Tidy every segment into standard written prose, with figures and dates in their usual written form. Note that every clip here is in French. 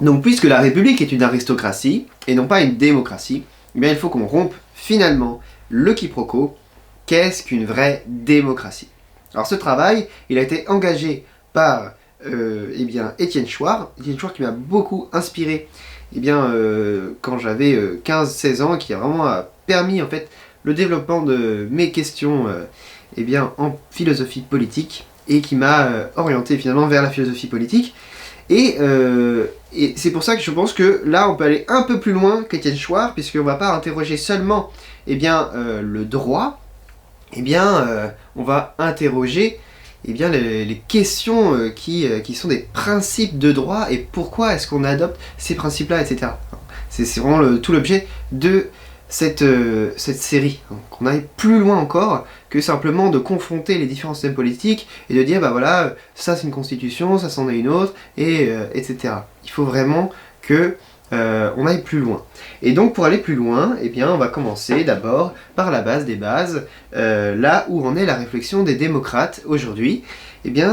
Donc puisque la République est une aristocratie, et non pas une démocratie, eh bien il faut qu'on rompe finalement le quiproquo. Qu'est-ce qu'une vraie démocratie? Alors ce travail, il a été engagé par Étienne Chouard qui m'a beaucoup inspiré quand j'avais 15-16 ans, qui a vraiment permis en fait le développement de mes questions en philosophie politique, et qui m'a orienté finalement vers la philosophie politique. Et c'est pour ça que je pense que là on peut aller un peu plus loin qu'Étienne Chouard, puisqu'on ne va pas interroger seulement le droit, on va interroger les questions qui sont des principes de droit, et pourquoi est-ce qu'on adopte ces principes-là, etc. C'est vraiment tout l'objet de cette série. Qu'on aille plus loin encore que simplement de confronter les différents systèmes politiques et de dire bah voilà, ça c'est une constitution, ça c'en est une autre, etc. Il faut vraiment que on aille plus loin. Et donc pour aller plus loin, on va commencer d'abord par la base des bases, là où en est la réflexion des démocrates aujourd'hui.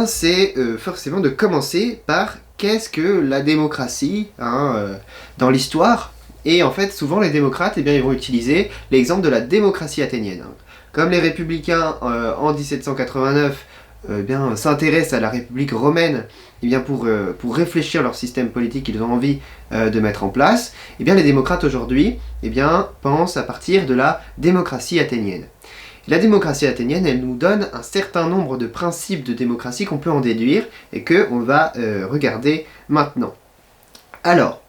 C'est forcément de commencer par qu'est-ce que la démocratie dans l'histoire. Et en fait, souvent les démocrates, ils vont utiliser l'exemple de la démocratie athénienne. Comme les républicains en 1789 s'intéressent à la République romaine pour réfléchir leur système politique qu'ils ont envie de mettre en place, les démocrates aujourd'hui pensent à partir de la démocratie athénienne. La démocratie athénienne, elle nous donne un certain nombre de principes de démocratie qu'on peut en déduire et qu'on va regarder maintenant. Alors,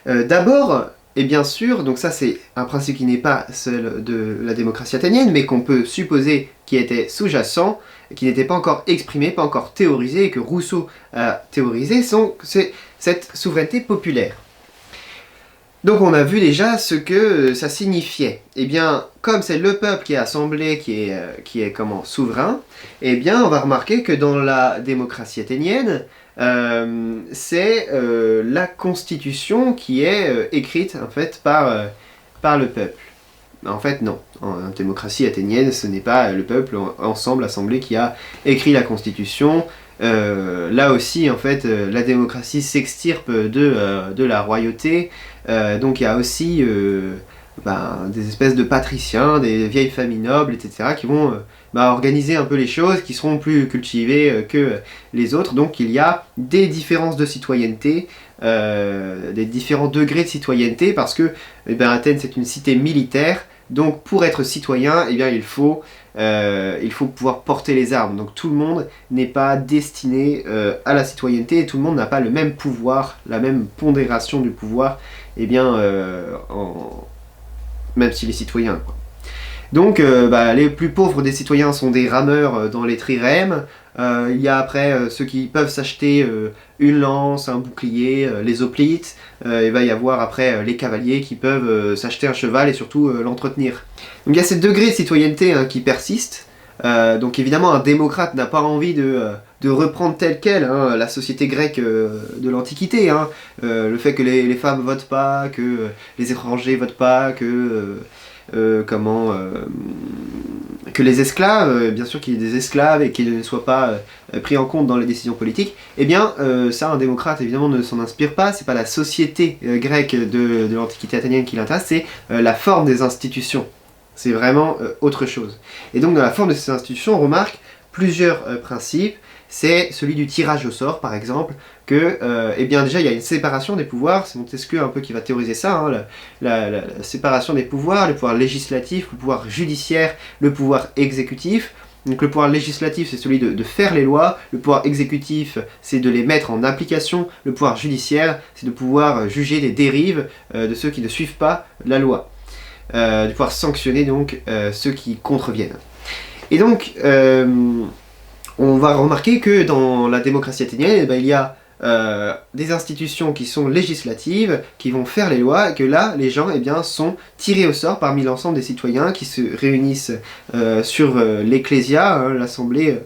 d'abord, et bien sûr, donc ça c'est un principe qui n'est pas celle de la démocratie athénienne, mais qu'on peut supposer qui était sous-jacent, qui n'était pas encore exprimé, pas encore théorisé, et que Rousseau a théorisé, c'est cette souveraineté populaire. Donc on a vu déjà ce que ça signifiait. Comme c'est le peuple qui est assemblé, qui est souverain, on va remarquer que dans la démocratie athénienne, c'est la constitution qui est écrite en fait par le peuple. En fait non, en démocratie athénienne, ce n'est pas le peuple ensemble, assemblé, qui a écrit la constitution. Là aussi en fait la démocratie s'extirpe de la royauté, donc il y a aussi des espèces de patriciens, des vieilles familles nobles, etc. qui vont organiser un peu les choses, qui seront plus cultivées que les autres. Donc il y a des différences de citoyenneté, des différents degrés de citoyenneté, parce que Athènes c'est une cité militaire, donc pour être citoyen, il faut pouvoir porter les armes. Donc tout le monde n'est pas destiné à la citoyenneté, et tout le monde n'a pas le même pouvoir, la même pondération du pouvoir, même s'il est citoyen, quoi. Donc les plus pauvres des citoyens sont des rameurs dans les trirèmes. Il y a après ceux qui peuvent s'acheter une lance, un bouclier, les hoplites. Il va y avoir après les cavaliers qui peuvent s'acheter un cheval et surtout l'entretenir. Donc il y a ces degrés de citoyenneté qui persistent. Donc évidemment un démocrate n'a pas envie de reprendre tel quel la société grecque de l'Antiquité. Le fait que les femmes votent pas, que les étrangers votent pas, que les esclaves, bien sûr qu'il y ait des esclaves et qu'ils ne soient pas pris en compte dans les décisions politiques, ça un démocrate évidemment ne s'en inspire pas. C'est pas la société grecque de l'Antiquité athénienne qui l'intéresse, c'est la forme des institutions. C'est vraiment autre chose. Et donc dans la forme de ces institutions, on remarque plusieurs principes. C'est celui du tirage au sort, par exemple, que déjà il y a une séparation des pouvoirs. C'est Montesquieu un peu qui va théoriser ça, la séparation des pouvoirs, le pouvoir législatif, le pouvoir judiciaire, le pouvoir exécutif. Donc le pouvoir législatif, c'est celui de faire les lois, le pouvoir exécutif, c'est de les mettre en application, le pouvoir judiciaire, c'est de pouvoir juger des dérives de ceux qui ne suivent pas la loi, de pouvoir sanctionner donc ceux qui contreviennent. Et donc on va remarquer que dans la démocratie athénienne, il y a des institutions qui sont législatives, qui vont faire les lois, et que là, les gens sont tirés au sort parmi l'ensemble des citoyens qui se réunissent sur l'ecclésia, l'assemblée.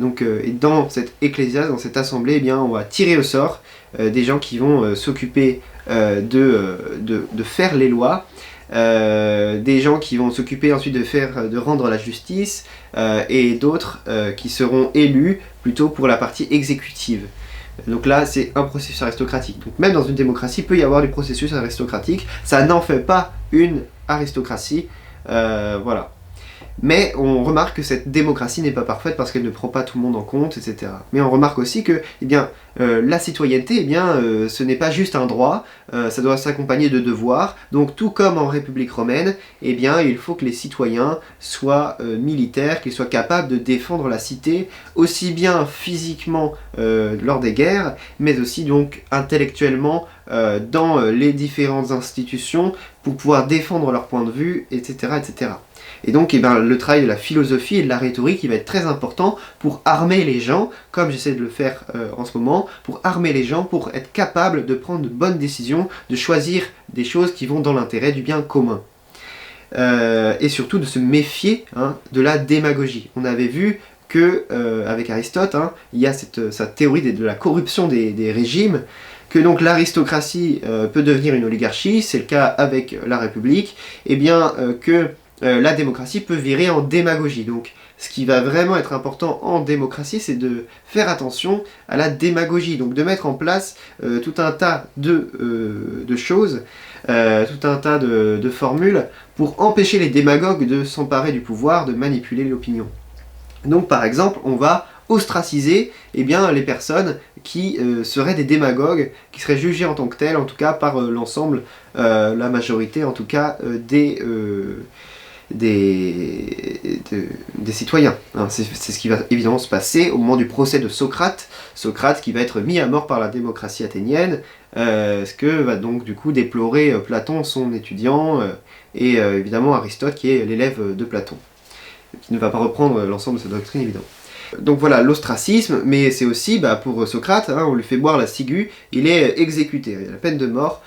Et dans cette ecclésia, dans cette assemblée, on va tirer au sort des gens qui vont s'occuper de faire les lois. Des gens qui vont s'occuper ensuite de rendre la justice, et d'autres qui seront élus plutôt pour la partie exécutive. Donc là, c'est un processus aristocratique. Donc même dans une démocratie, il peut y avoir du processus aristocratique. Ça n'en fait pas une aristocratie. Voilà. Mais on remarque que cette démocratie n'est pas parfaite parce qu'elle ne prend pas tout le monde en compte, etc. Mais on remarque aussi que la citoyenneté, ce n'est pas juste un droit, ça doit s'accompagner de devoirs. Donc tout comme en République romaine, il faut que les citoyens soient militaires, qu'ils soient capables de défendre la cité, aussi bien physiquement lors des guerres, mais aussi donc intellectuellement dans les différentes institutions pour pouvoir défendre leur point de vue, etc. etc. Et donc le travail de la philosophie et de la rhétorique il va être très important pour armer les gens, comme j'essaie de le faire en ce moment, pour armer les gens, pour être capable de prendre de bonnes décisions, de choisir des choses qui vont dans l'intérêt du bien commun. Et surtout de se méfier de la démagogie. On avait vu que avec Aristote, il y a sa théorie de la corruption des régimes, que donc l'aristocratie peut devenir une oligarchie, c'est le cas avec la République, que la démocratie peut virer en démagogie. Donc ce qui va vraiment être important en démocratie, c'est de faire attention à la démagogie, donc de mettre en place tout un tas de choses, tout un tas de formules pour empêcher les démagogues de s'emparer du pouvoir, de manipuler l'opinion. Donc par exemple, on va ostraciser les personnes qui seraient des démagogues, qui seraient jugées en tant que telles, en tout cas par l'ensemble, la majorité en tout cas des citoyens. C'est ce qui va évidemment se passer au moment du procès de Socrate. Socrate qui va être mis à mort par la démocratie athénienne, ce que va donc du coup déplorer Platon, son étudiant, et évidemment Aristote qui est l'élève de Platon, qui ne va pas reprendre l'ensemble de sa doctrine évidemment. Donc voilà, l'ostracisme, mais c'est aussi, pour Socrate, on lui fait boire la ciguë, il est exécuté, il y a la peine de mort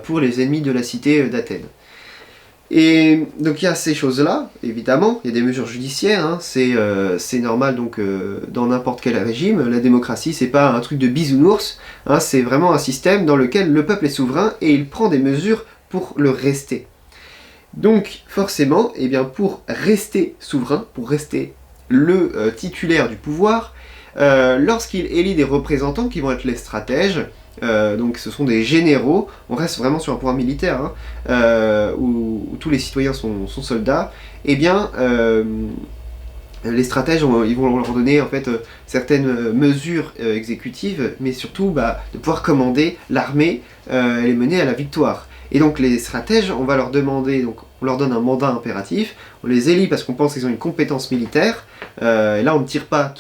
pour les ennemis de la cité d'Athènes. Et donc il y a ces choses-là, évidemment, il y a des mesures judiciaires, c'est normal donc dans n'importe quel régime, la démocratie c'est pas un truc de bisounours, c'est vraiment un système dans lequel le peuple est souverain et il prend des mesures pour le rester. Donc forcément, pour rester souverain, pour rester le titulaire du pouvoir, lorsqu'il élit des représentants qui vont être les stratèges, donc ce sont des généraux, on reste vraiment sur un pouvoir militaire, où tous les citoyens sont soldats, les stratèges ils vont leur donner en fait certaines mesures exécutives, mais surtout de pouvoir commander l'armée et les mener à la victoire. Et donc les stratèges, on va leur demander, donc on leur donne un mandat impératif, on les élit parce qu'on pense qu'ils ont une compétence militaire, et là on ne tire pas,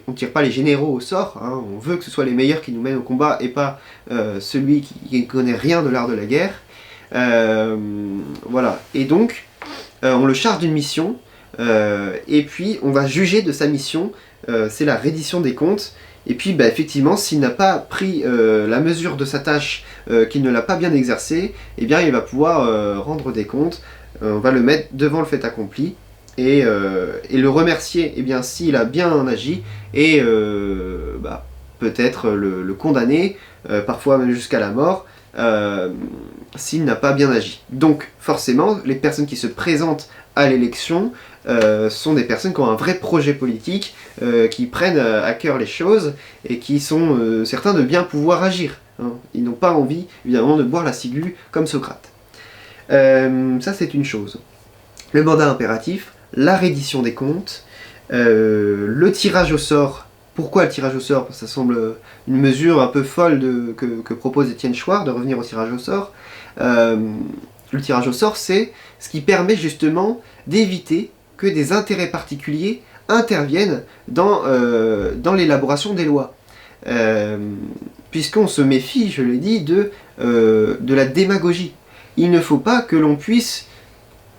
on tire pas les généraux au sort, on veut que ce soit les meilleurs qui nous mènent au combat et pas celui qui ne connaît rien de l'art de la guerre. Voilà, et donc on le charge d'une mission, et puis on va juger de sa mission, c'est la reddition des comptes. Et puis effectivement, s'il n'a pas pris la mesure de sa tâche, qu'il ne l'a pas bien exercée, il va pouvoir rendre des comptes, on va le mettre devant le fait accompli, et le remercier s'il a bien agi, et peut-être le condamner, parfois même jusqu'à la mort, s'il n'a pas bien agi. Donc forcément, les personnes qui se présentent à l'élection sont des personnes qui ont un vrai projet politique, qui prennent à cœur les choses et qui sont certains de bien pouvoir agir. Ils n'ont pas envie, évidemment, de boire la ciguë comme Socrate. Ça, c'est une chose. Le mandat impératif, la reddition des comptes, le tirage au sort. Pourquoi le tirage au sort? Parce que ça semble une mesure un peu folle que propose Étienne Chouard, de revenir au tirage au sort. Le tirage au sort, c'est ce qui permet justement d'éviter que des intérêts particuliers interviennent dans l'élaboration des lois. Puisqu'on se méfie, je l'ai dit, de la démagogie. Il ne faut pas que l'on puisse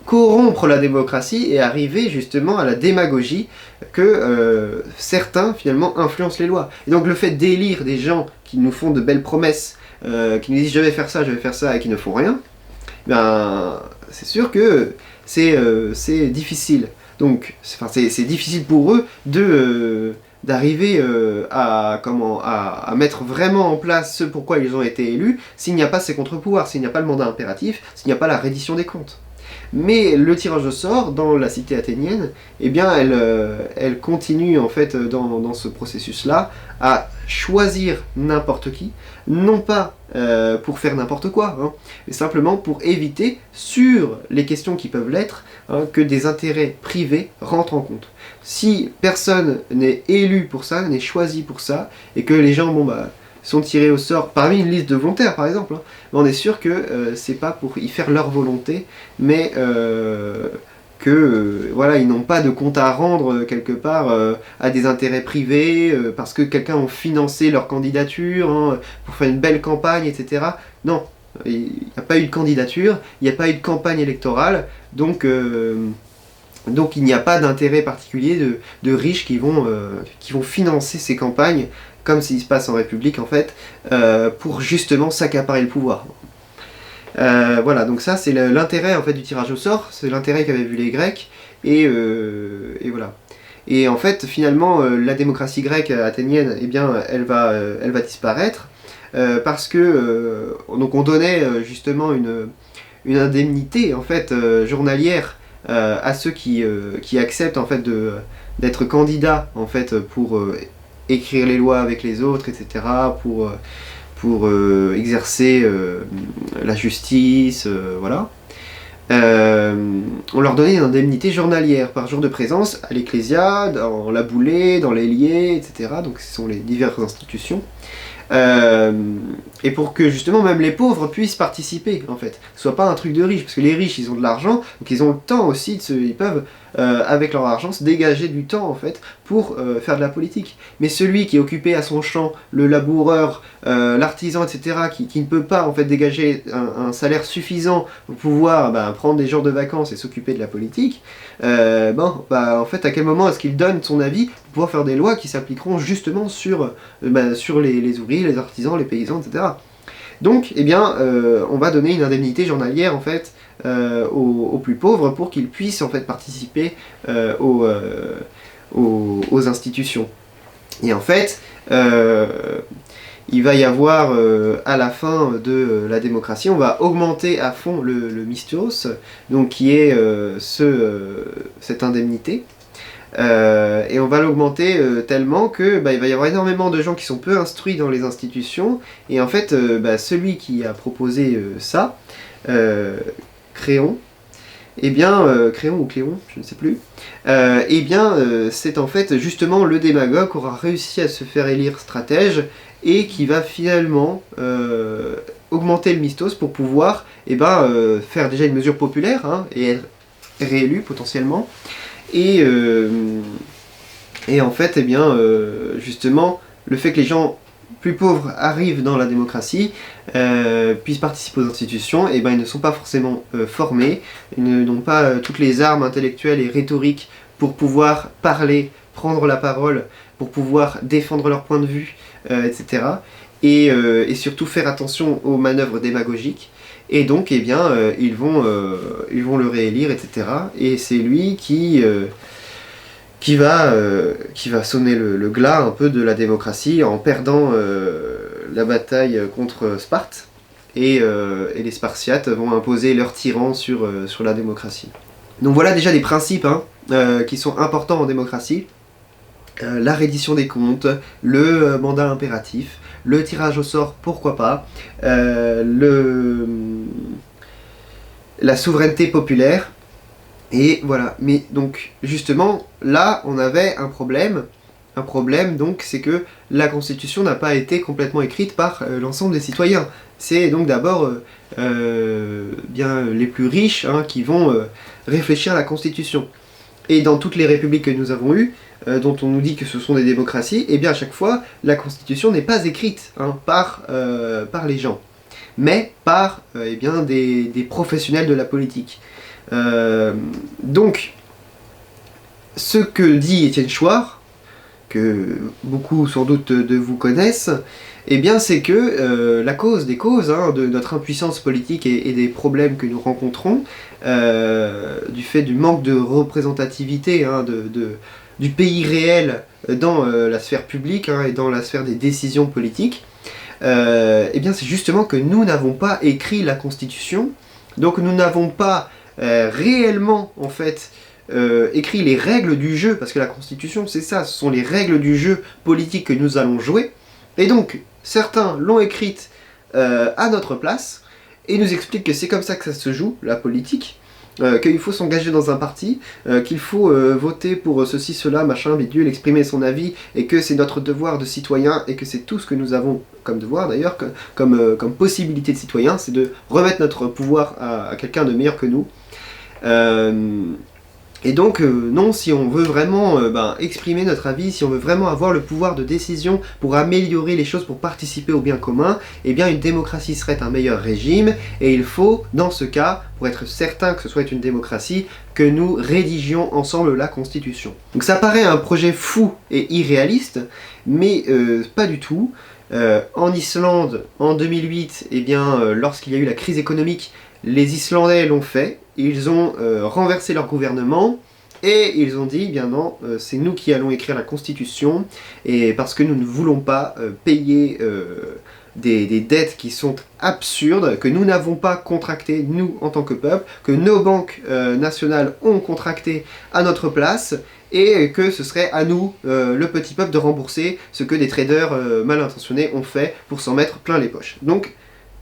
corrompre la démocratie et arriver justement à la démagogie, que certains finalement influencent les lois. Et donc le fait d'élire des gens qui nous font de belles promesses, qui nous disent je vais faire ça, et qui ne font rien, c'est sûr que c'est difficile. Donc c'est difficile pour eux d'arriver à mettre vraiment en place ce pourquoi ils ont été élus, s'il n'y a pas ces contre-pouvoirs, s'il n'y a pas le mandat impératif, s'il n'y a pas la reddition des comptes. Mais le tirage au sort, dans la cité athénienne, eh bien, elle continue en fait dans ce processus-là à choisir n'importe qui, non pas pour faire n'importe quoi, hein, mais simplement pour éviter, sur les questions qui peuvent l'être, hein, que des intérêts privés rentrent en compte. Si personne n'est élu pour ça, n'est choisi pour ça, et que les gens, sont tirés au sort parmi une liste de volontaires par exemple, hein, on est sûr que c'est pas pour y faire leur volonté, mais que voilà, ils n'ont pas de compte à rendre quelque part à des intérêts privés, parce que quelqu'un a financé leur candidature, hein, pour faire une belle campagne, etc. Non, il n'y a pas eu de candidature, il n'y a pas eu de campagne électorale, donc il n'y a pas d'intérêt particulier de riches qui vont financer ces campagnes, comme s'il se passe en République en fait, pour justement s'accaparer le pouvoir. Voilà, donc ça c'est l'intérêt en fait du tirage au sort, c'est l'intérêt qu'avaient vu les Grecs, et voilà. Et en fait, finalement, la démocratie grecque athénienne, eh bien, elle va disparaître, parce que donc on donnait justement une indemnité en fait journalière à ceux qui acceptent en fait d'être candidats en fait pour écrire les lois avec les autres, etc., pour exercer la justice, voilà. On leur donnait une indemnité journalière par jour de présence à l'Ecclésia, dans la Boulée, dans l'Héliée, etc. Donc ce sont les diverses institutions. Et pour que justement même les pauvres puissent participer en fait, ce soit pas un truc de riche, parce que les riches ils ont de l'argent, donc ils ont le temps aussi, ils peuvent avec leur argent se dégager du temps en fait pour faire de la politique. Mais celui qui est occupé à son champ, le laboureur, l'artisan, etc., qui ne peut pas en fait dégager un salaire suffisant pour pouvoir prendre des jours de vacances et s'occuper de la politique, en fait à quel moment est-ce qu'il donne son avis pour pouvoir faire des lois qui s'appliqueront justement sur les ouvriers, les artisans, les paysans, etc. Donc, eh bien, on va donner une indemnité journalière en fait aux plus pauvres pour qu'ils puissent en fait participer aux institutions. Et en fait, il va y avoir à la fin de la démocratie, on va augmenter à fond le mistos, donc qui est cette indemnité. Et on va l'augmenter tellement que il va y avoir énormément de gens qui sont peu instruits dans les institutions, et en fait celui qui a proposé ça, Créon, Créon ou Cléon, je ne sais plus, c'est en fait justement le démagogue qui aura réussi à se faire élire stratège et qui va finalement augmenter le mistos pour pouvoir faire déjà une mesure populaire, hein, et être réélu potentiellement. Et en fait, justement, le fait que les gens plus pauvres arrivent dans la démocratie, puissent participer aux institutions, ils ne sont pas forcément formés, ils n'ont pas toutes les armes intellectuelles et rhétoriques pour pouvoir parler, prendre la parole, pour pouvoir défendre leur point de vue, etc. Et surtout faire attention aux manœuvres démagogiques. Et donc, ils vont le réélire, etc. Et c'est lui qui va sonner le glas un peu de la démocratie en perdant la bataille contre Sparte. Et les Spartiates vont imposer leur tyran sur la démocratie. Donc voilà déjà des principes qui sont importants en démocratie. La reddition des comptes, le mandat impératif, le tirage au sort, pourquoi pas, la souveraineté populaire, et voilà. Mais donc justement là on avait un problème donc c'est que la Constitution n'a pas été complètement écrite par l'ensemble des citoyens. C'est donc d'abord les plus riches qui vont réfléchir à la Constitution. Et dans toutes les républiques que nous avons eues, dont on nous dit que ce sont des démocraties, et bien à chaque fois, la Constitution n'est pas écrite par les gens, mais par des professionnels de la politique. Donc, ce que dit Étienne Chouard, que beaucoup sans doute de vous connaissent, c'est que la cause des causes de notre impuissance politique et des problèmes que nous rencontrons, du fait du manque de représentativité du pays réel dans la sphère publique et dans la sphère des décisions politiques, c'est justement que nous n'avons pas écrit la Constitution, donc nous n'avons pas réellement en fait écrit les règles du jeu, parce que la Constitution c'est ça, ce sont les règles du jeu politique que nous allons jouer, et donc certains l'ont écrite à notre place, et nous expliquent que c'est comme ça que ça se joue, la politique, qu'il faut s'engager dans un parti, qu'il faut voter pour ceci, cela, machin, bidule, exprimer son avis, et que c'est notre devoir de citoyen, et que c'est tout ce que nous avons comme devoir d'ailleurs, comme possibilité de citoyen, c'est de remettre notre pouvoir à quelqu'un de meilleur que nous. Et donc non, si on veut vraiment exprimer notre avis, si on veut vraiment avoir le pouvoir de décision pour améliorer les choses, pour participer au bien commun, eh bien une démocratie serait un meilleur régime, et il faut, dans ce cas, pour être certain que ce soit une démocratie, que nous rédigions ensemble la Constitution. Donc ça paraît un projet fou et irréaliste, mais pas du tout. En Islande, en 2008, eh bien, lorsqu'il y a eu la crise économique, les Islandais l'ont fait, ils ont renversé leur gouvernement, et ils ont dit, bien non, c'est nous qui allons écrire la Constitution, et parce que nous ne voulons pas payer des dettes qui sont absurdes, que nous n'avons pas contractées, nous, en tant que peuple, que nos banques nationales ont contracté à notre place, et que ce serait à nous, le petit peuple, de rembourser ce que des traders mal intentionnés ont fait pour s'en mettre plein les poches. Donc,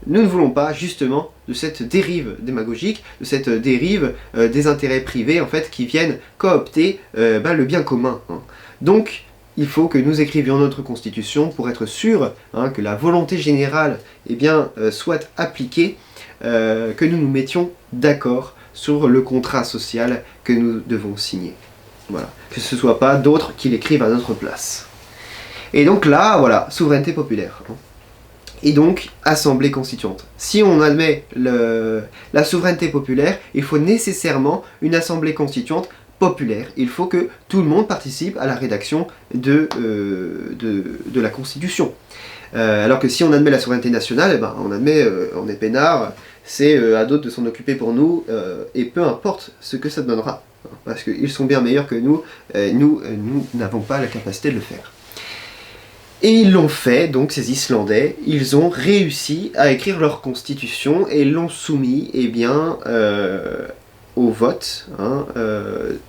nous ne voulons pas, justement, de cette dérive démagogique, de cette dérive des intérêts privés, en fait, qui viennent coopter le bien commun. Hein. Donc, il faut que nous écrivions notre Constitution pour être sûr que la volonté générale soit appliquée, que nous nous mettions d'accord sur le contrat social que nous devons signer. Voilà. Que ce ne soit pas d'autres qui l'écrivent à notre place. Et donc là, voilà, souveraineté populaire. Et donc, assemblée constituante. Si on admet la souveraineté populaire, il faut nécessairement une assemblée constituante populaire. Il faut que tout le monde participe à la rédaction de la Constitution. Alors que si on admet la souveraineté nationale, on est peinard, c'est à d'autres de s'en occuper pour nous, et peu importe ce que ça donnera. Parce qu'ils sont bien meilleurs que nous, nous n'avons pas la capacité de le faire. Et ils l'ont fait, donc ces Islandais, ils ont réussi à écrire leur constitution et l'ont soumis au vote.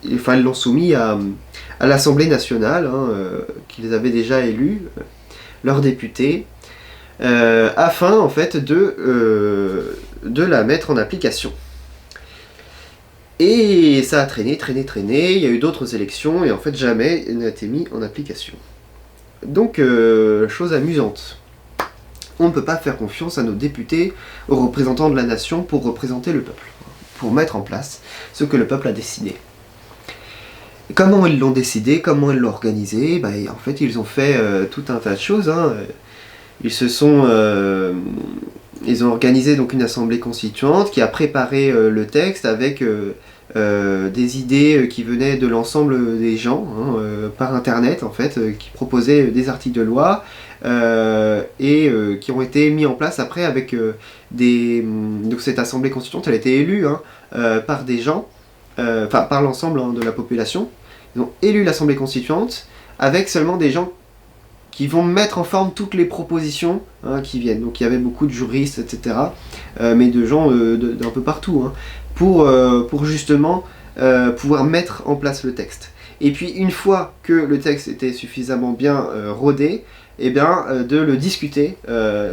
Ils l'ont soumis à l'Assemblée nationale, qu'ils avaient déjà élu, leurs députés, afin en fait de la mettre en application. Et ça a traîné, il y a eu d'autres élections et en fait jamais il n'a été mis en application. Donc, chose amusante, on ne peut pas faire confiance à nos députés, aux représentants de la nation pour représenter le peuple, pour mettre en place ce que le peuple a décidé. Et comment ils l'ont décidé, comment ils l'ont organisé, en fait ils ont fait tout un tas de choses. Ils ont organisé donc une assemblée constituante qui a préparé le texte avec des idées qui venaient de l'ensemble des gens, par internet en fait, qui proposaient des articles de loi et qui ont été mis en place après avec donc cette assemblée constituante, elle a été élue par des gens, par l'ensemble de la population. Ils ont élu l'assemblée constituante avec seulement des gens qui vont mettre en forme toutes les propositions qui viennent. Donc il y avait beaucoup de juristes, etc., mais de gens d'un peu partout, pour justement pouvoir mettre en place le texte. Et puis une fois que le texte était suffisamment bien rodé, de le discuter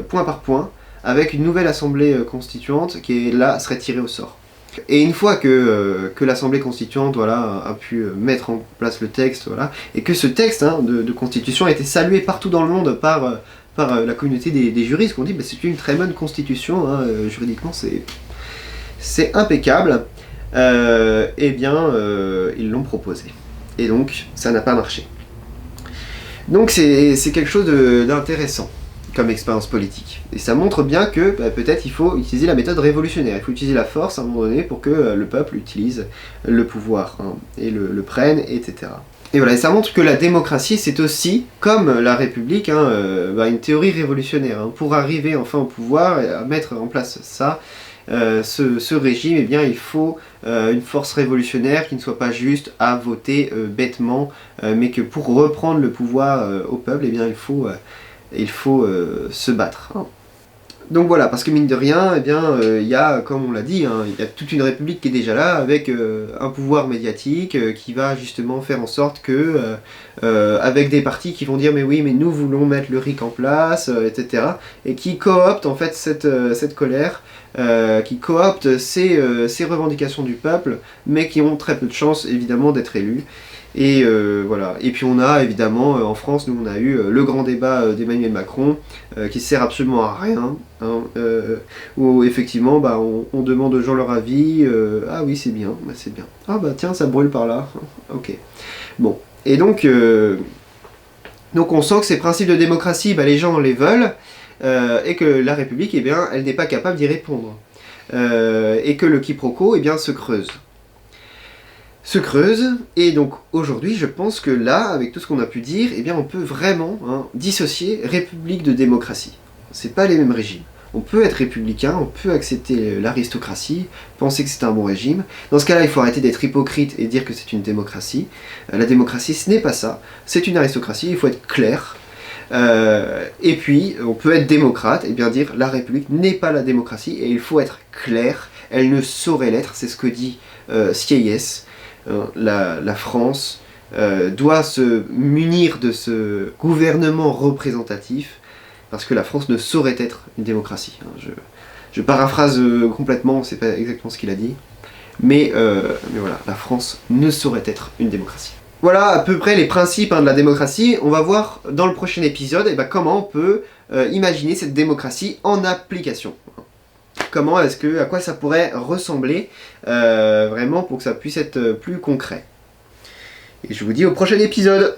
point par point avec une nouvelle assemblée constituante qui serait tirée au sort. Et une fois que l'Assemblée constituante a pu mettre en place le texte, et que ce texte de constitution a été salué partout dans le monde par la communauté des juristes, qui ont dit c'est une très bonne constitution, juridiquement c'est impeccable, ils l'ont proposé. Et donc ça n'a pas marché. Donc c'est quelque chose d'intéressant comme expérience politique. Et ça montre bien que peut-être il faut utiliser la méthode révolutionnaire, il faut utiliser la force à un moment donné pour que le peuple utilise le pouvoir et le prenne, etc. Et voilà, et ça montre que la démocratie c'est aussi, comme la République, une théorie révolutionnaire. Pour arriver enfin au pouvoir et à mettre en place ça, ce régime, il faut une force révolutionnaire qui ne soit pas juste à voter bêtement, mais que pour reprendre le pouvoir au peuple, il faut se battre. Donc voilà, parce que mine de rien, eh bien, il y a, comme on l'a dit, hein, il y a toute une république qui est déjà là, avec un pouvoir médiatique qui va justement faire en sorte que, avec des partis qui vont dire mais oui, mais nous voulons mettre le RIC en place, etc., et qui cooptent en fait cette colère, qui cooptent ces revendications du peuple, mais qui ont très peu de chances évidemment d'être élus. Et voilà. Et puis on a évidemment en France, nous on a eu le grand débat d'Emmanuel Macron qui sert absolument à rien, hein, où effectivement bah, on demande aux gens leur avis. Ah oui c'est bien, bah, c'est bien. Ah bah tiens ça brûle par là. Ok. Bon. Et donc on sent que ces principes de démocratie, bah, les gens les veulent et que la République, eh bien, elle n'est pas capable d'y répondre. Et que le quiproquo eh bien, se creuse. Et donc aujourd'hui je pense que là, avec tout ce qu'on a pu dire, eh bien on peut vraiment dissocier république de démocratie. C'est pas les mêmes régimes. On peut être républicain, on peut accepter l'aristocratie, penser que c'est un bon régime. Dans ce cas-là, il faut arrêter d'être hypocrite et dire que c'est une démocratie. La démocratie, ce n'est pas ça. C'est une aristocratie, il faut être clair. Et puis, on peut être démocrate et bien dire la République n'est pas la démocratie et il faut être clair. Elle ne saurait l'être, c'est ce que dit Sieyès. La France doit se munir de ce gouvernement représentatif parce que la France ne saurait être une démocratie. Je paraphrase complètement, c'est pas exactement ce qu'il a dit, mais voilà, la France ne saurait être une démocratie. Voilà à peu près les principes de la démocratie. On va voir dans le prochain épisode comment on peut imaginer cette démocratie en application. À quoi ça pourrait ressembler vraiment pour que ça puisse être plus concret. Et je vous dis au prochain épisode.